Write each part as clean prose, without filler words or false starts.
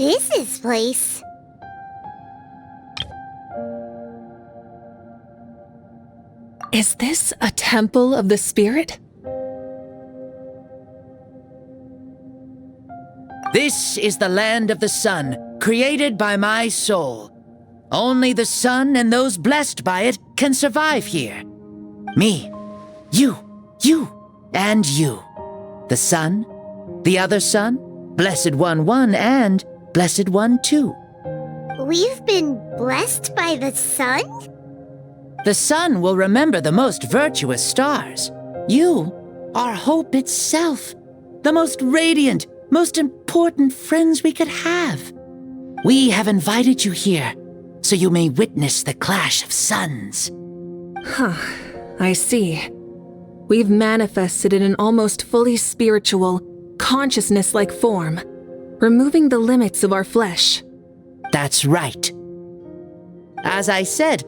is this place? Is this a temple of the spirit? This is the land of the sun, created by my soul. Only the sun and those blessed by it can survive here. Me, you, and you. The sun, the other sun, Blessed One 1, and Blessed One 2. We've been blessed by the sun? The sun will remember the most virtuous stars. You are hope itself, the most radiant, most important friends we could have. We have invited you here, so you may witness the clash of suns. Huh, I see. We've manifested in an almost fully spiritual, consciousness-like form, removing the limits of our flesh. That's right. As I said,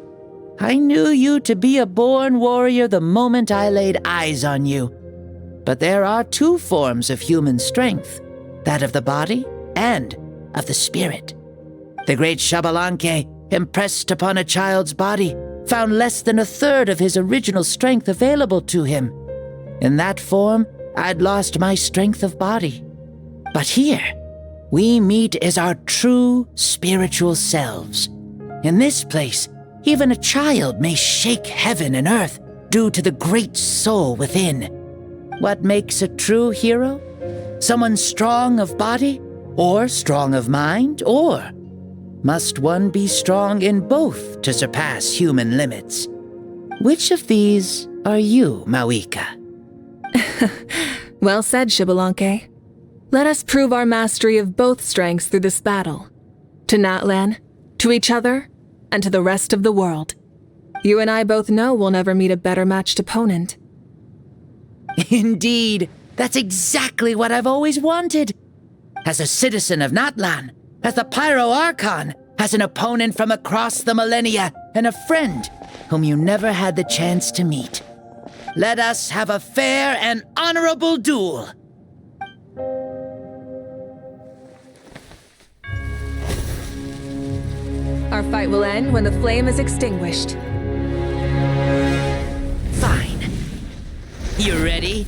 I knew you to be a born warrior the moment I laid eyes on you. But there are two forms of human strength, that of the body and of the spirit. The great Xbalanque, impressed upon a child's body, found less than a third of his original strength available to him. In that form, I'd lost my strength of body. But here, we meet as our true spiritual selves. In this place, even a child may shake heaven and earth due to the great soul within. What makes a true hero? Someone strong of body, or strong of mind, or must one be strong in both to surpass human limits? Which of these are you, Mavuika? Well said, Xbalanque. Let us prove our mastery of both strengths through this battle. To Natlan, to each other, and to the rest of the world. You and I both know we'll never meet a better matched opponent. Indeed, that's exactly what I've always wanted. As a citizen of Natlan, as the Pyro Archon, as an opponent from across the millennia, and a friend whom you never had the chance to meet. Let us have a fair and honorable duel. Our fight will end when the flame is extinguished. Fine. You ready?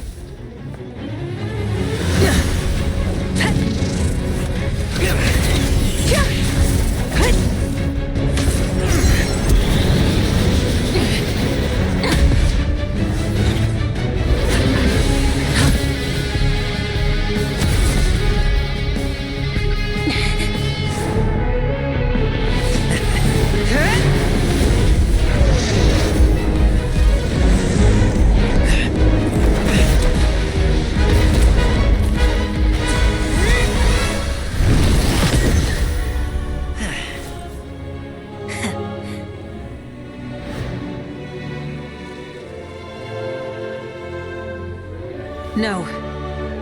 No.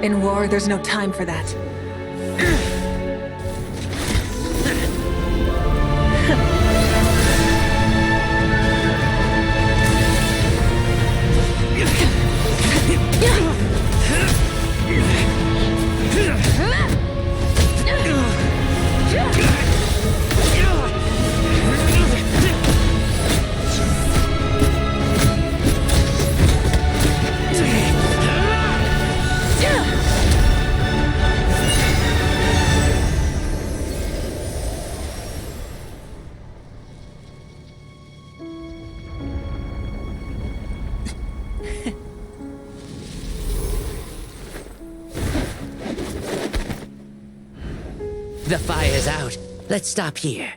In war, there's no time for that. The fire's out. Let's stop here.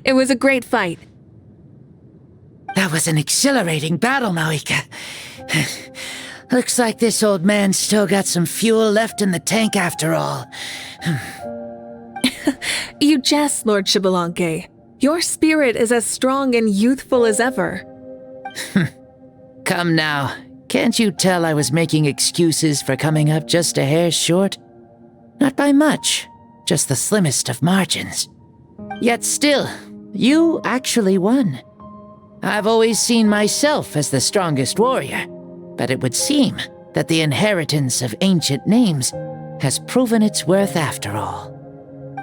It was a great fight. That was an exhilarating battle, Mavuika. Looks like this old man's still got some fuel left in the tank after all. You jest, Lord Xbalanque. Your spirit is as strong and youthful as ever. Come now. Can't you tell I was making excuses for coming up just a hair short? Not by much, just the slimmest of margins. Yet still, you actually won. I've always seen myself as the strongest warrior, but it would seem that the inheritance of ancient names has proven its worth after all.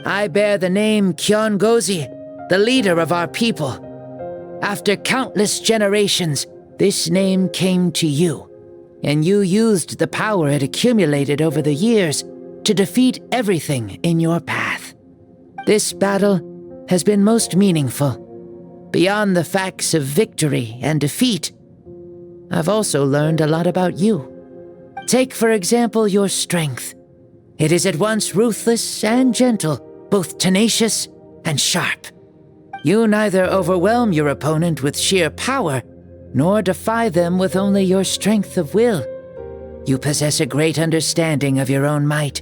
I bear the name Kiongozi, the leader of our people. After countless generations, this name came to you, and you used the power it accumulated over the years to defeat everything in your path. This battle has been most meaningful. Beyond the facts of victory and defeat, I've also learned a lot about you. Take, for example, your strength. It is at once ruthless and gentle, both tenacious and sharp. You neither overwhelm your opponent with sheer power, nor defy them with only your strength of will. You possess a great understanding of your own might,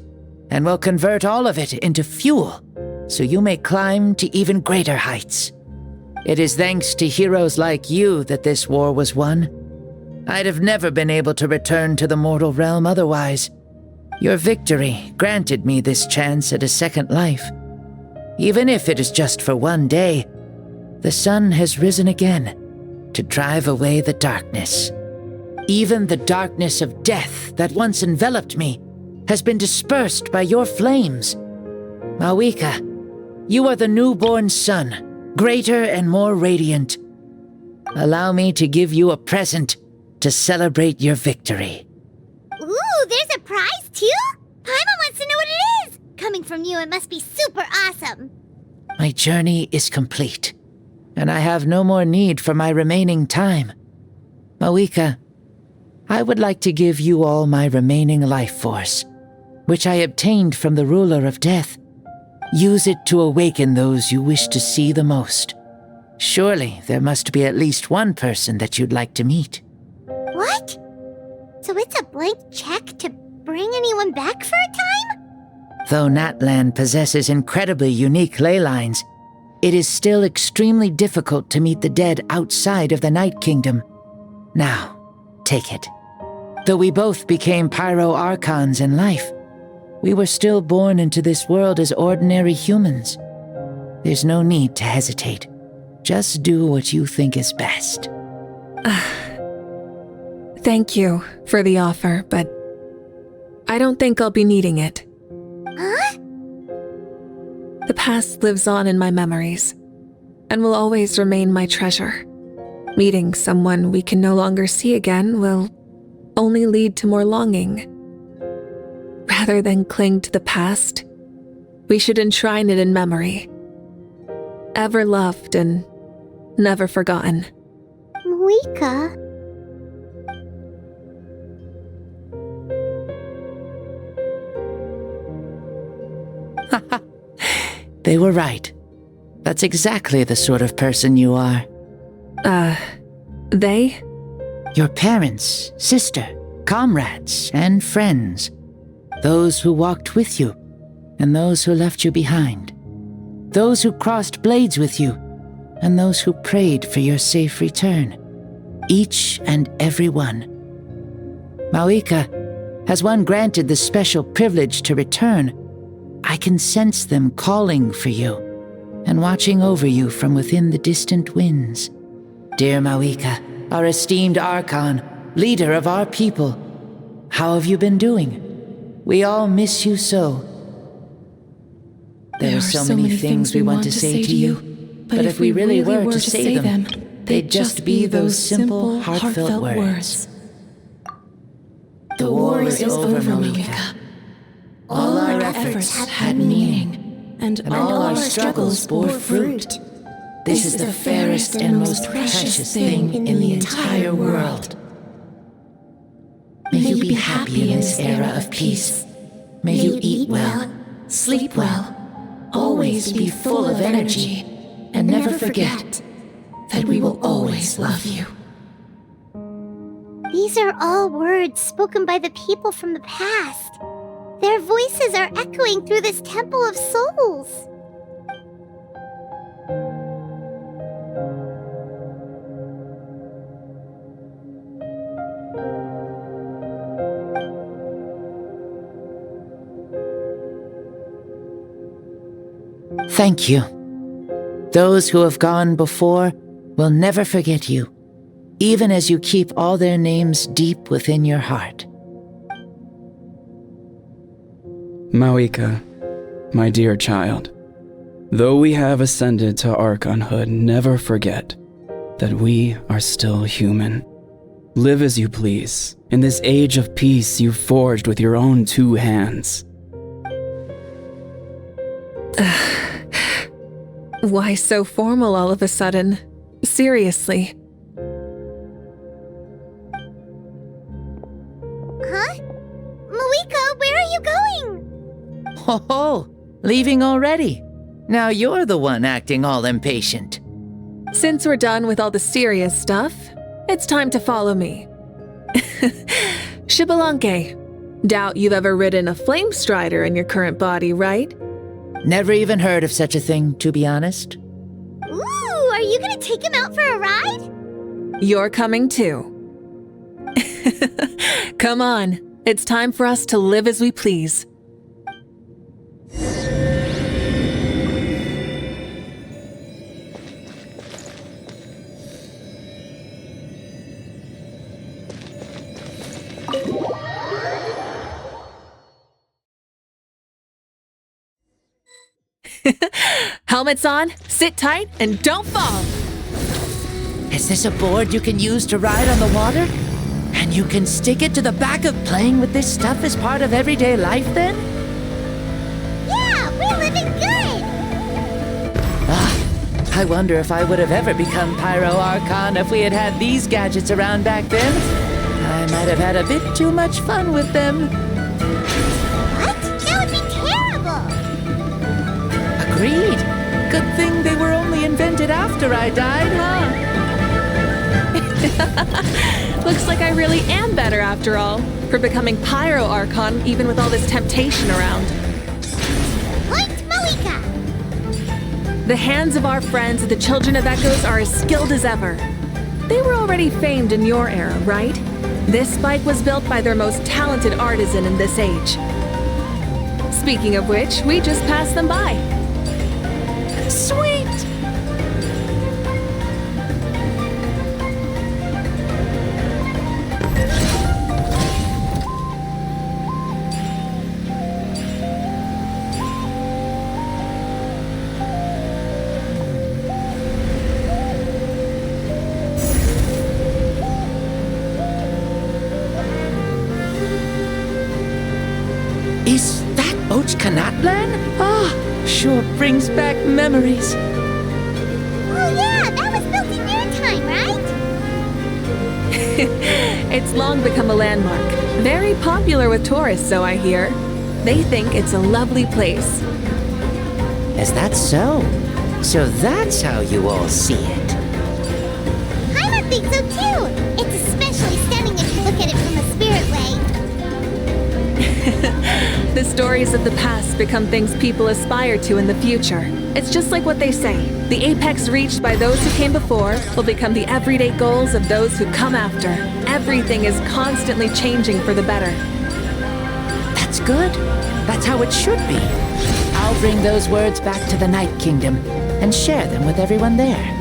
and will convert all of it into fuel, so you may climb to even greater heights. It is thanks to heroes like you that this war was won. I'd have never been able to return to the mortal realm otherwise. Your victory granted me this chance at a second life. Even if it is just for one day, the sun has risen again to drive away the darkness. Even the darkness of death that once enveloped me has been dispersed by your flames. Mavuika, you are the newborn sun, greater and more radiant. Allow me to give you a present to celebrate your victory. Ooh, there's a prize too? Paimon wants to know what it is! Coming from you, it must be super awesome. My journey is complete, and I have no more need for my remaining time. Mavuika, I would like to give you all my remaining life force, which I obtained from the ruler of death. Use it to awaken those you wish to see the most. Surely there must be at least one person that you'd like to meet. What? So it's a blank check to bring anyone back for a time? Though Natlan possesses incredibly unique ley lines, it is still extremely difficult to meet the dead outside of the Night Kingdom. Now, take it. Though we both became Pyro Archons in life, we were still born into this world as ordinary humans. There's no need to hesitate. Just do what you think is best. Thank you for the offer, but I don't think I'll be needing it. Huh? The past lives on in my memories, and will always remain my treasure. Meeting someone we can no longer see again will only lead to more longing. Rather than cling to the past, we should enshrine it in memory. Ever loved and never forgotten. Mavuika. They were right. That's exactly the sort of person you are. They? Your parents, sister, comrades, and friends. Those who walked with you, and those who left you behind. Those who crossed blades with you, and those who prayed for your safe return. Each and every one. Mavuika, has one granted the special privilege to return, I can sense them calling for you, and watching over you from within the distant winds. Dear Mavuika, our esteemed Archon, leader of our people, how have you been doing? We all miss you so. There are so many things we want to say to you, but if we really were to say them, they'd just be those simple, heartfelt words. The war is over, Mavuika. All our efforts had meaning, and all our struggles bore fruit. This is the fairest and most precious thing in the entire world. May you be happy in this era of peace. May you eat well, sleep well, always be full of energy, and never forget that we will always love you. These are all words spoken by the people from the past. Their voices are echoing through this Temple of Souls. Thank you. Those who have gone before will never forget you, even as you keep all their names deep within your heart. Mavuika, my dear child, though we have ascended to Archonhood, never forget that we are still human. Live as you please, in this age of peace you forged with your own 2 hands. Why so formal all of a sudden? Seriously. Huh? Mavuika, where are you going? Ho, leaving already? Now you're the one acting all impatient. Since we're done with all the serious stuff, it's time to follow me. Shibalanke, doubt you've ever ridden a flame strider in your current body, right? Never even heard of such a thing, to be honest. Ooh, are you gonna take him out for a ride? You're coming too. Come on, it's time for us to live as we please. Helmets on, sit tight, and don't fall! Is this a board you can use to ride on the water? And you can stick it to the back of playing with this stuff as part of everyday life then? Yeah, we're living good! I wonder if I would have ever become Pyro Archon if we had had these gadgets around back then. I might have had a bit too much fun with them. What? That would be terrible! Agreed. Good thing they were only invented after I died, huh? Looks like I really am better after all, for becoming Pyro Archon even with all this temptation around. Point Mavuika! The hands of our friends, the Children of Echoes, are as skilled as ever. They were already famed in your era, right? This bike was built by their most talented artisan in this age. Speaking of which, we just passed them by. Sweet! Is that Natlan? Ah, sure brings back memories. Oh yeah, that was built in your time, right? It's long become a landmark. Very popular with tourists, so I hear. They think it's a lovely place. Is that so? So that's how you all see it. I don't think so too! It's especially stunning if you look at it from a spirit way. The stories of the past become things people aspire to in the future. It's just like what they say. The apex reached by those who came before will become the everyday goals of those who come after. Everything is constantly changing for the better. That's good. That's how it should be. I'll bring those words back to the Night Kingdom and share them with everyone there.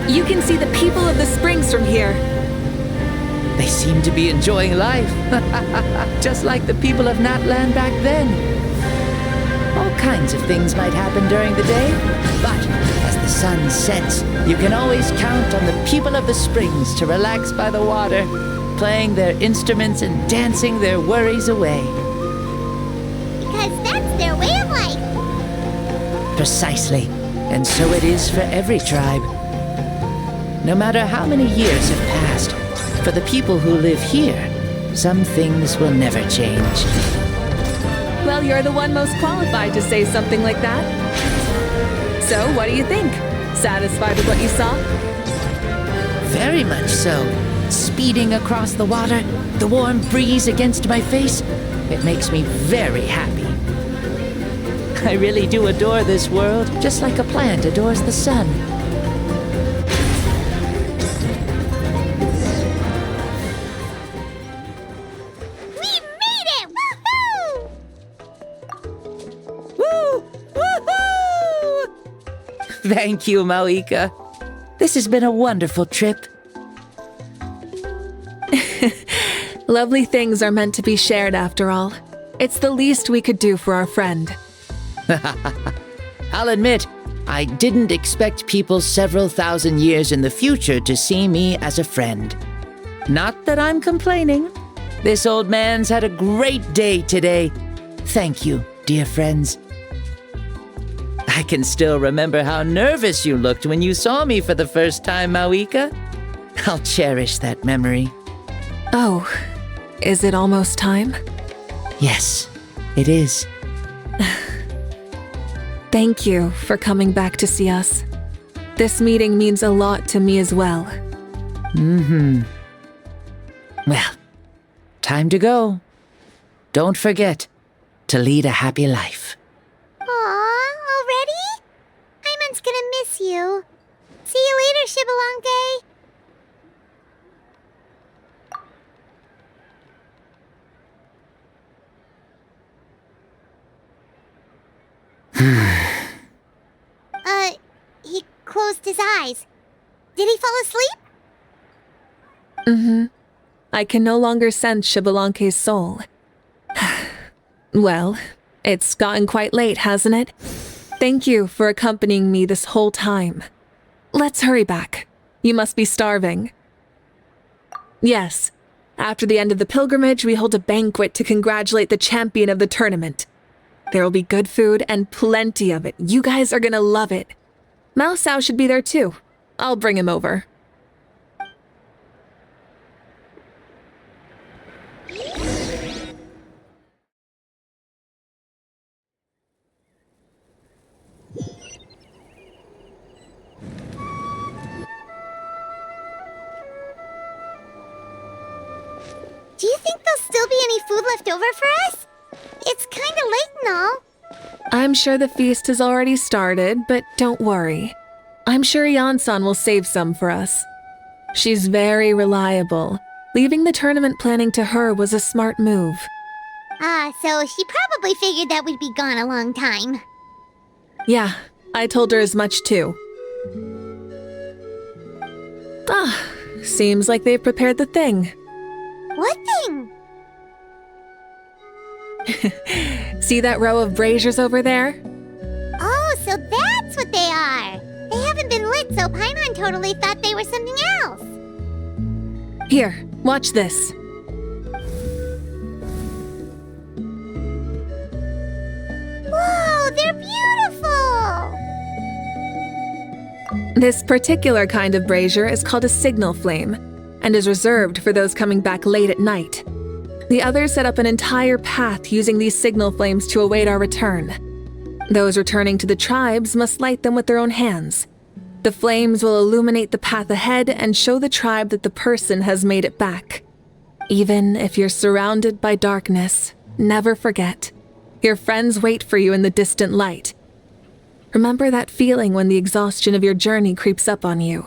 You can see the people of the springs from here. They seem to be enjoying life, just like the people of Natlan back then. All kinds of things might happen during the day, but as the sun sets, you can always count on the people of the springs to relax by the water, playing their instruments and dancing their worries away. Because that's their way of life. Precisely, and so it is for every tribe. No matter how many years have passed, for the people who live here, some things will never change. Well, you're the one most qualified to say something like that. So, what do you think? Satisfied with what you saw? Very much so. Speeding across the water, the warm breeze against my face, it makes me very happy. I really do adore this world, just like a plant adores the sun. We made it! Woohoo! Woo! Woohoo! Thank you, Mavuika. This has been a wonderful trip. Lovely things are meant to be shared after all. It's the least we could do for our friend. I'll admit, I didn't expect people several thousand years in the future to see me as a friend. Not that I'm complaining. This old man's had a great day today. Thank you, dear friends. I can still remember how nervous you looked when you saw me for the first time, Mavuika. I'll cherish that memory. Oh, is it almost time? Yes, it is. Thank you for coming back to see us. This meeting means a lot to me as well. Well, time to go. Don't forget to lead a happy life. Aw, already? Paimon's gonna miss you. See you later, Shibalonke. He closed his eyes. Did he fall asleep? I can no longer sense Shibalonke's soul. Well, it's gotten quite late, hasn't it? Thank you for accompanying me this whole time. Let's hurry back. You must be starving. Yes, after the end of the pilgrimage, we hold a banquet to congratulate the champion of the tournament. There will be good food and plenty of it. You guys are gonna love it. Mao Sao should be there too. I'll bring him over. Do you think there'll still be any food left over for us? It's kinda late and all. I'm sure the feast has already started, but don't worry. I'm sure Yan-san will save some for us. She's very reliable. Leaving the tournament planning to her was a smart move. So she probably figured that we'd be gone a long time. Yeah, I told her as much too. Seems like they've prepared the thing. What thing? See that row of braziers over there? Oh, so that's what they are. They haven't been lit, so Paimon totally thought they were something else. Here, watch this. Whoa, they're beautiful! This particular kind of brazier is called a signal flame, and is reserved for those coming back late at night. The others set up an entire path using these signal flames to await our return. Those returning to the tribes must light them with their own hands. The flames will illuminate the path ahead and show the tribe that the person has made it back. Even if you're surrounded by darkness, never forget. Your friends wait for you in the distant light. Remember that feeling when the exhaustion of your journey creeps up on you.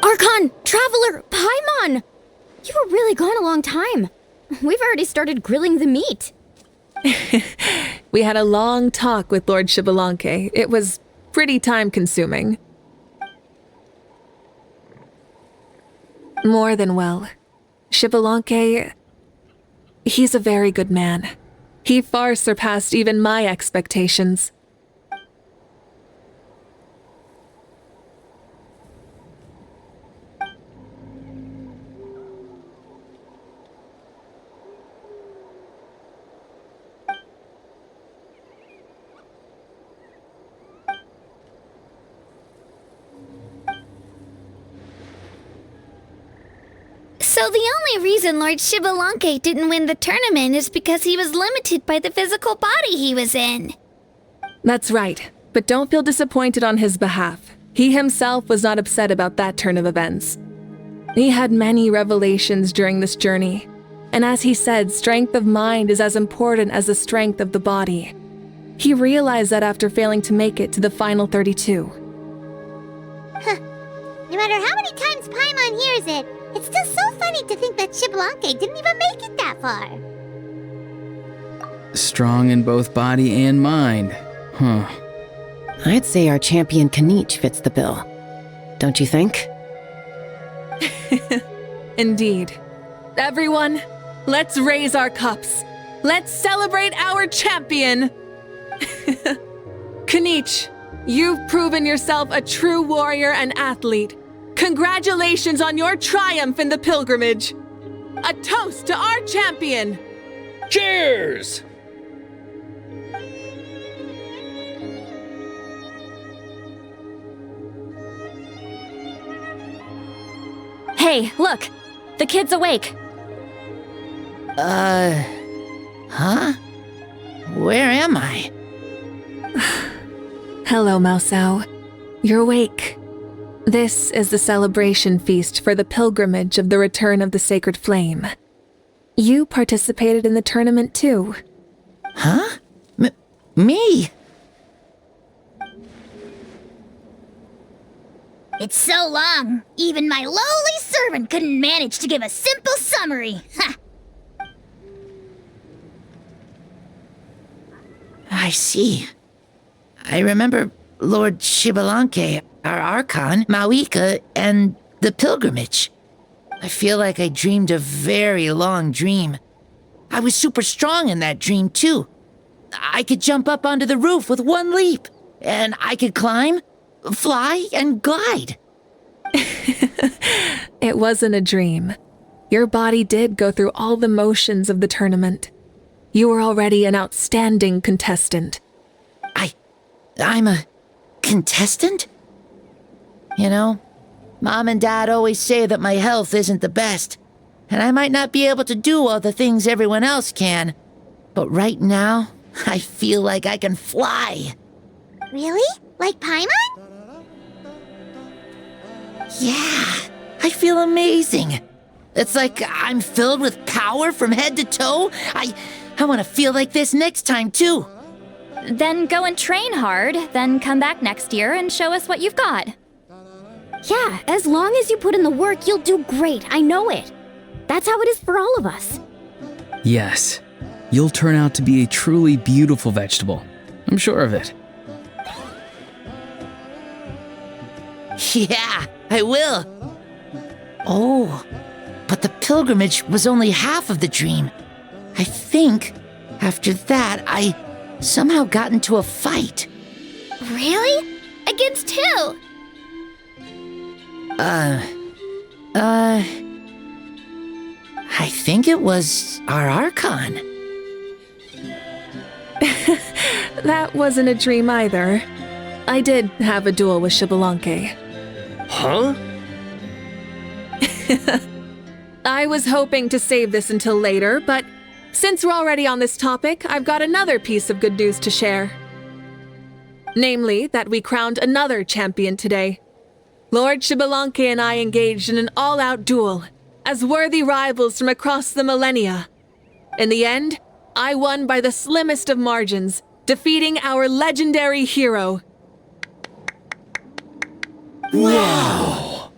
Archon! Traveler! Paimon! You were really gone a long time. We've already started grilling the meat. We had a long talk with Lord Shibalonke. It was pretty time-consuming. More than well. Shibalonke, he's a very good man. He far surpassed even my expectations. So the only reason Lord Shibalonke didn't win the tournament is because he was limited by the physical body he was in. That's right, but don't feel disappointed on his behalf. He himself was not upset about that turn of events. He had many revelations during this journey, and as he said, strength of mind is as important as the strength of the body. He realized that after failing to make it to the final 32. No matter how many times Paimon hears it, it's still so funny to think that Xbalanque didn't even make it that far. Strong in both body and mind. Huh. I'd say our champion Kanich fits the bill. Don't you think? Indeed. Everyone, let's raise our cups. Let's celebrate our champion! Kanich, you've proven yourself a true warrior and athlete. Congratulations on your triumph in the pilgrimage. A toast to our champion! Cheers! Hey, look! The kid's awake! Huh? Where am I? Hello, Mausau. You're awake. This is the celebration feast for the pilgrimage of the return of the sacred flame. You participated in the tournament too. Huh? Me? It's so long, even my lowly servant couldn't manage to give a simple summary. Ha! I see. I remember Lord Xbalanque, our Archon, Mavuika, and the pilgrimage. I feel like I dreamed a very long dream. I was super strong in that dream, too. I could jump up onto the roof with one leap, and I could climb, fly, and glide. It wasn't a dream. Your body did go through all the motions of the tournament. You were already an outstanding contestant. I'm a contestant? You know, Mom and Dad always say that my health isn't the best, and I might not be able to do all the things everyone else can. But right now, I feel like I can fly. Really? Like Paimon? Yeah, I feel amazing. It's like I'm filled with power from head to toe. I want to feel like this next time, too. Then go and train hard, then come back next year and show us what you've got. Yeah, as long as you put in the work, you'll do great. I know it. That's how it is for all of us. Yes. You'll turn out to be a truly beautiful vegetable. I'm sure of it. Yeah, I will. Oh, but the pilgrimage was only half of the dream. I think after that, I somehow got into a fight. Really? Against who? I think it was our Archon. That wasn't a dream either. I did have a duel with Xbalanque. Huh? I was hoping to save this until later, but since we're already on this topic, I've got another piece of good news to share. Namely, that we crowned another champion today. Lord Xbalanque and I engaged in an all-out duel, as worthy rivals from across the millennia. In the end, I won by the slimmest of margins, defeating our legendary hero. Wow!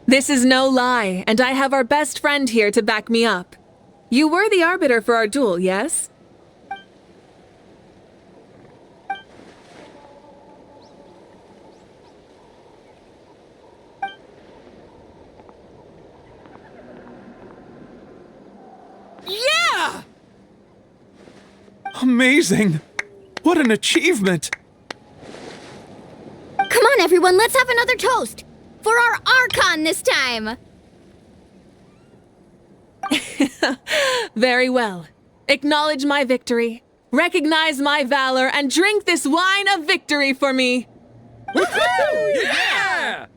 This is no lie, and I have our best friend here to back me up. You were the arbiter for our duel, yes? Yeah! Amazing! What an achievement! Come on, everyone, let's have another toast! For our Archon this time! Very well. Acknowledge my victory, recognize my valor, and drink this wine of victory for me. Woohoo! Yeah!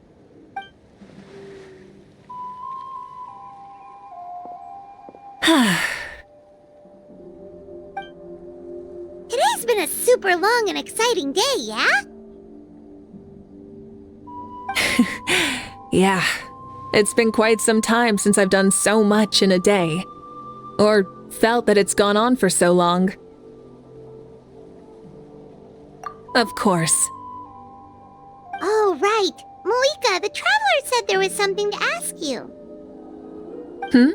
been a super long and exciting day, yeah? Yeah. It's been quite some time since I've done so much in a day. Or felt that it's gone on for so long. Of course. Oh, right. Mavuika, the Traveler said there was something to ask you. Hmm?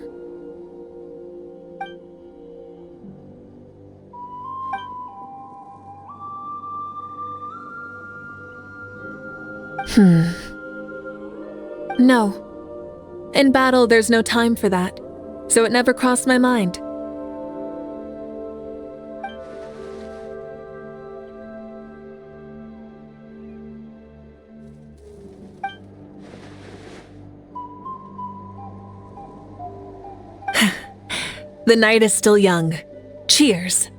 No. In battle, there's no time for that, so it never crossed my mind. The night is still young. Cheers.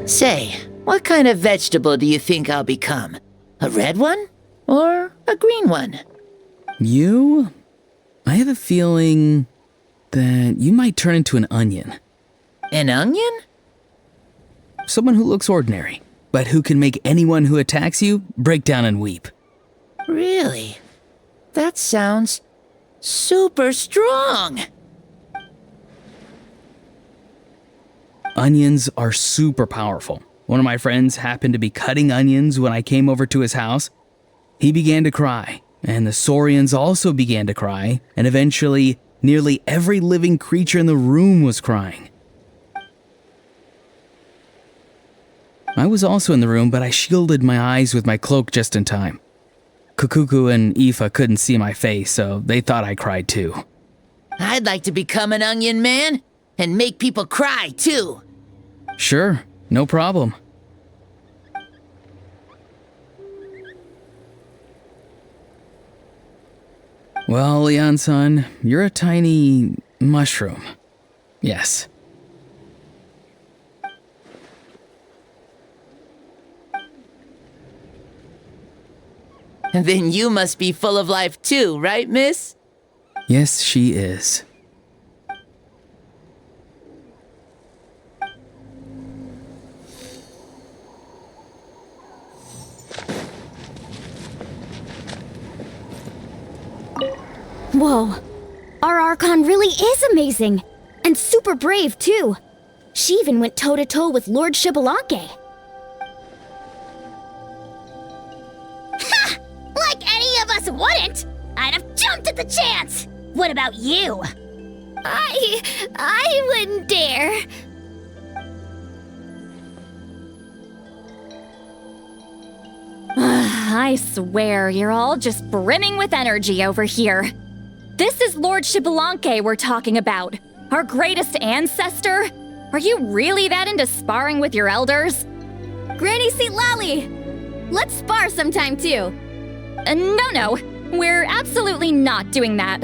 Say, what kind of vegetable do you think I'll become? A red one? Or a green one? You? I have a feeling that you might turn into an onion. An onion? Someone who looks ordinary, but who can make anyone who attacks you break down and weep. Really? That sounds super strong. Onions are super powerful. One of my friends happened to be cutting onions when I came over to his house. He began to cry, and the Saurians also began to cry, and eventually nearly every living creature in the room was crying. I was also in the room, but I shielded my eyes with my cloak just in time. Kukuku and Aoife couldn't see my face, so they thought I cried too. I'd like to become an onion man and make people cry too. Sure, no problem. Well, Leon-san, you're a tiny mushroom. Yes. And then you must be full of life too, right, miss? Yes, she is. Whoa. Our Archon really is amazing. And super brave, too. She even went toe-to-toe with Lord Shibalanke. Ha! Like any of us wouldn't! I'd have jumped at the chance! What about you? I wouldn't dare. I swear, you're all just brimming with energy over here. This is Lord Shibalanke we're talking about. Our greatest ancestor? Are you really that into sparring with your elders? Granny Citlali! Let's spar sometime too. No. We're absolutely not doing that.